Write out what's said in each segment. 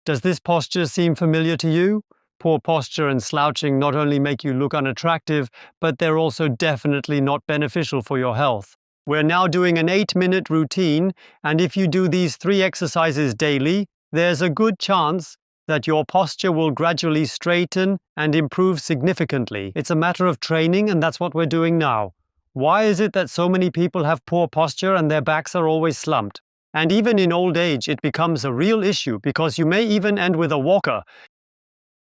Does this posture seem familiar to you? Poor posture and slouching not only make you look unattractive, but they're also definitely not beneficial for your health. We're now doing an 8-minute routine, and if you do these 3 exercises daily, there's a good chance that your posture will gradually straighten and improve significantly. It's a matter of training, and that's what we're doing now. Why is it that so many people have poor posture and their backs are always slumped? And even in old age, it becomes a real issue because you may even end with a walker.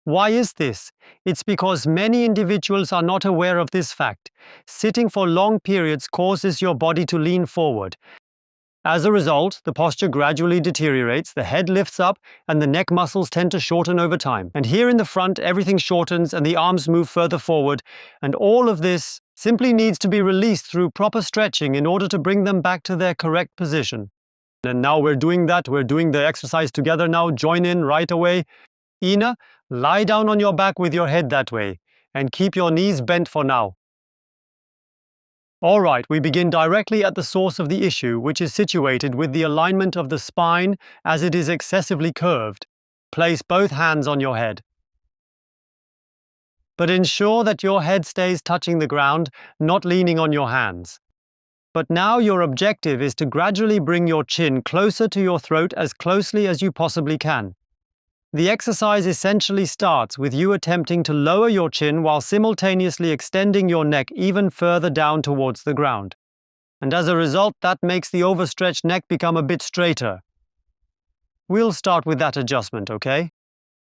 Why is this? It's because many individuals are not aware of this fact. Sitting for long periods causes your body to lean forward. As a result, the posture gradually deteriorates, the head lifts up, and the neck muscles tend to shorten over time. And here in the front, everything shortens and the arms move further forward. And all of this simply needs to be released through proper stretching in order to bring them back to their correct position. And now we're doing that. We're doing the exercise together now. Join in right away. Ina, lie down on your back with your head that way and keep your knees bent for now. All right, we begin directly at the source of the issue, which is situated with the alignment of the spine as it is excessively curved. Place both hands on your head. But ensure that your head stays touching the ground, not leaning on your hands. But now your objective is to gradually bring your chin closer to your throat as closely as you possibly can. The exercise essentially starts with you attempting to lower your chin while simultaneously extending your neck even further down towards the ground. And as a result, that makes the overstretched neck become a bit straighter. We'll start with that adjustment, okay?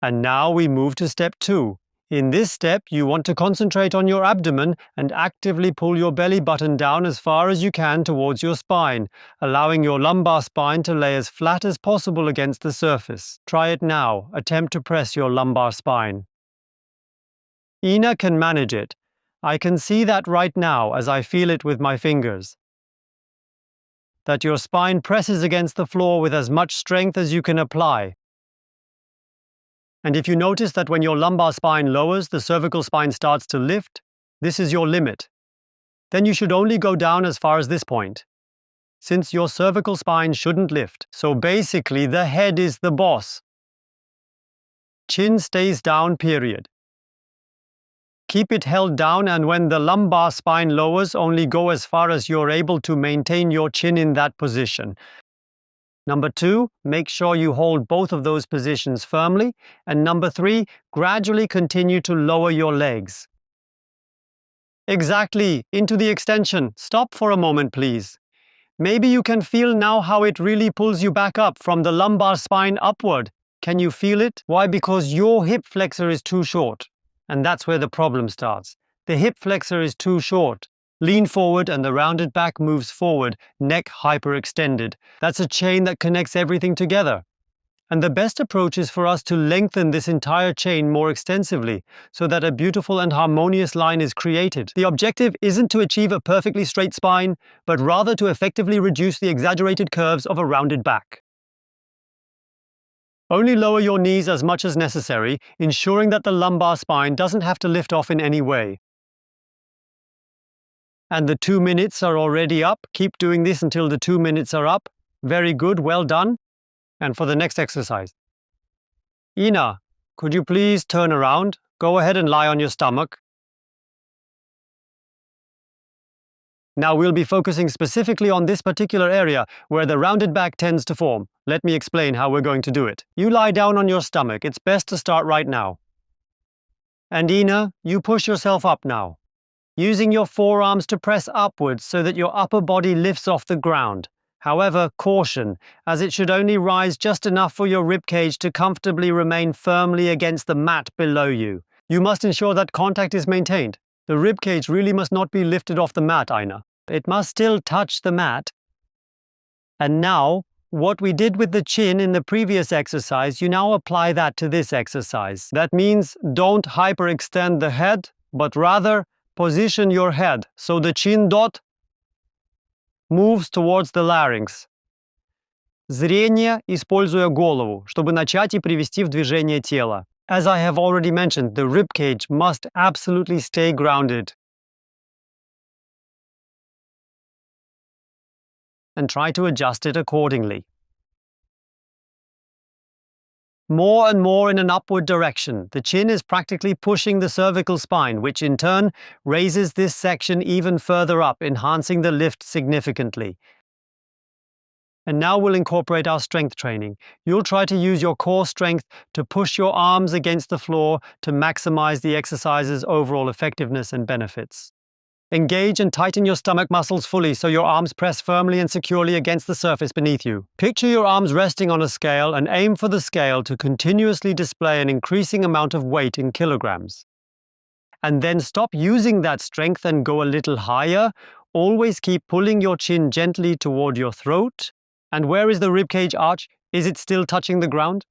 And now we move to step 2. In this step, you want to concentrate on your abdomen and actively pull your belly button down as far as you can towards your spine, allowing your lumbar spine to lay as flat as possible against the surface. Try it now. Attempt to press your lumbar spine. Ina can manage it. I can see that right now as I feel it with my fingers. That your spine presses against the floor with as much strength as you can apply. And if you notice that when your lumbar spine lowers, the cervical spine starts to lift, this is your limit. Then you should only go down as far as this point, since your cervical spine shouldn't lift. So basically, the head is the boss. Chin stays down, period. Keep it held down, and when the lumbar spine lowers, only go as far as you're able to maintain your chin in that position. Number 2, make sure you hold both of those positions firmly. And number 3, gradually continue to lower your legs. Exactly, into the extension. Stop for a moment, please. Maybe you can feel now how it really pulls you back up from the lumbar spine upward. Can you feel it? Why? Because your hip flexor is too short. And that's where the problem starts. The hip flexor is too short. Lean forward and the rounded back moves forward, neck hyperextended. That's a chain that connects everything together. And the best approach is for us to lengthen this entire chain more extensively so that a beautiful and harmonious line is created. The objective isn't to achieve a perfectly straight spine, but rather to effectively reduce the exaggerated curves of a rounded back. Only lower your knees as much as necessary, ensuring that the lumbar spine doesn't have to lift off in any way. And the 2 minutes are already up. Keep doing this until the 2 minutes are up. Very good, well done. And for the next exercise. Ina, could you please turn around? Go ahead and lie on your stomach. Now we'll be focusing specifically on this particular area where the rounded back tends to form. Let me explain how we're going to do it. You lie down on your stomach. It's best to start right now. And Ina, you push yourself up now, using your forearms to press upwards so that your upper body lifts off the ground. However, caution, as it should only rise just enough for your ribcage to comfortably remain firmly against the mat below you. You must ensure that contact is maintained. The ribcage really must not be lifted off the mat, Ina. It must still touch the mat. And now, what we did with the chin in the previous exercise, you now apply that to this exercise. That means don't hyperextend the head, but rather position your head so the chin dot moves towards the larynx. Зрение, используя голову, чтобы начать и привести в движение тело. As I have already mentioned, the ribcage must absolutely stay grounded. And try to adjust it accordingly. more and more in an upward direction. The chin is practically pushing the cervical spine, which in turn raises this section even further up, enhancing the lift significantly. And now we'll incorporate our strength training. You'll try to use your core strength to push your arms against the floor to maximize the exercise's overall effectiveness and benefits. Engage and tighten your stomach muscles fully so your arms press firmly and securely against the surface beneath you. Picture your arms resting on a scale and aim for the scale to continuously display an increasing amount of weight in kilograms. And then stop using that strength and go a little higher. Always keep pulling your chin gently toward your throat. And where is the ribcage arch? Is it still touching the ground?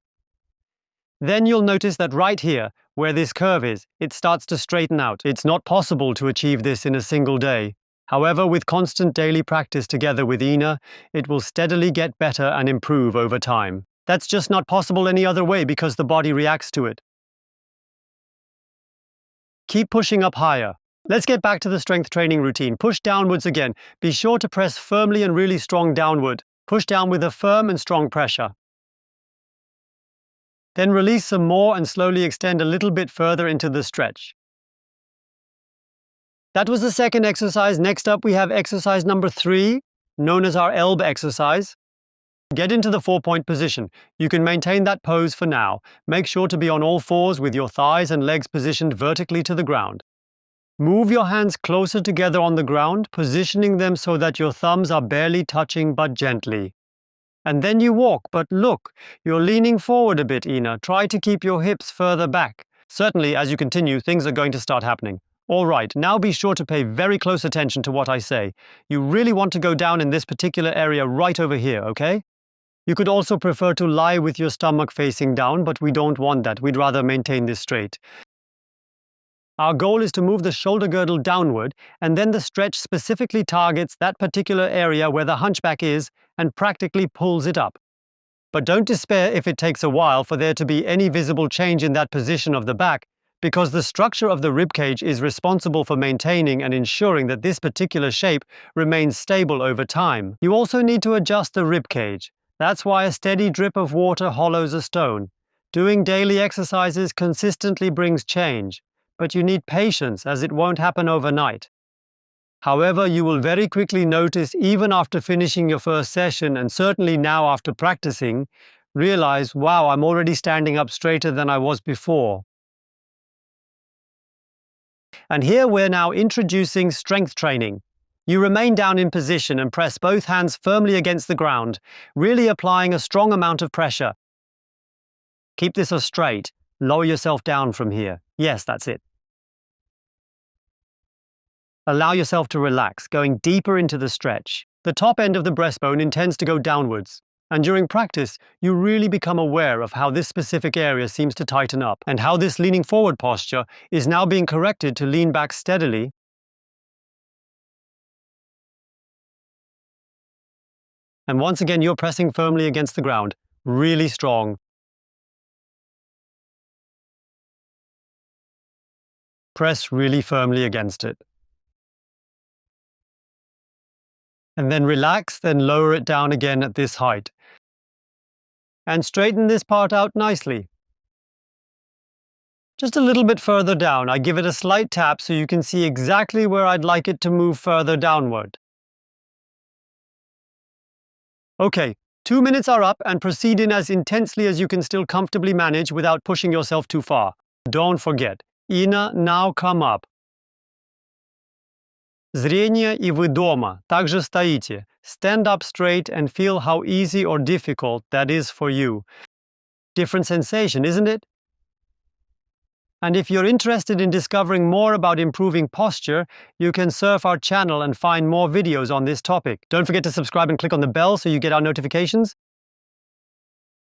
Then you'll notice that right here, where this curve is, it starts to straighten out. It's not possible to achieve this in a single day. However, with constant daily practice together with Ina, it will steadily get better and improve over time. That's just not possible any other way because the body reacts to it. Keep pushing up higher. Let's get back to the strength training routine. Push downwards again. Be sure to press firmly and really strong downward. Push down with a firm and strong pressure. Then release some more and slowly extend a little bit further into the stretch. That was the second exercise. Next up, we have exercise number 3, known as our elbow exercise. Get into the 4-point position. You can maintain that pose for now. Make sure to be on all fours with your thighs and legs positioned vertically to the ground. Move your hands closer together on the ground, positioning them so that your thumbs are barely touching but gently. And then you walk, but look, you're leaning forward a bit, Ina. Try to keep your hips further back. Certainly, as you continue, things are going to start happening. All right, now be sure to pay very close attention to what I say. You really want to go down in this particular area right over here, okay? You could also prefer to lie with your stomach facing down, but we don't want that. We'd rather maintain this straight. Our goal is to move the shoulder girdle downward, and then the stretch specifically targets that particular area where the hunchback is and practically pulls it up. But don't despair if it takes a while for there to be any visible change in that position of the back, because the structure of the ribcage is responsible for maintaining and ensuring that this particular shape remains stable over time. You also need to adjust the ribcage. That's why a steady drip of water hollows a stone. Doing daily exercises consistently brings change. But you need patience, as it won't happen overnight. However, you will very quickly notice, even after finishing your first session, and certainly now after practicing, realize, wow, I'm already standing up straighter than I was before. And here we're now introducing strength training. You remain down in position and press both hands firmly against the ground, really applying a strong amount of pressure. Keep this as straight. Lower yourself down from here. Yes, that's it. Allow yourself to relax, going deeper into the stretch. The top end of the breastbone intends to go downwards. And during practice, you really become aware of how this specific area seems to tighten up, and how this leaning forward posture is now being corrected to lean back steadily. And once again, you're pressing firmly against the ground, really strong. Press really firmly against it. And then relax, then lower it down again at this height. And straighten this part out nicely. Just a little bit further down, I give it a slight tap so you can see exactly where I'd like it to move further downward. Okay, 2 minutes are up, and proceed in as intensely as you can still comfortably manage without pushing yourself too far. Don't forget, Ina, now come up. Зрение и вы дома. Также стоите. Stand up straight and feel how easy or difficult that is for you. Different sensation, isn't it? And if you're interested in discovering more about improving posture, you can surf our channel and find more videos on this topic. Don't forget to subscribe and click on the bell so you get our notifications.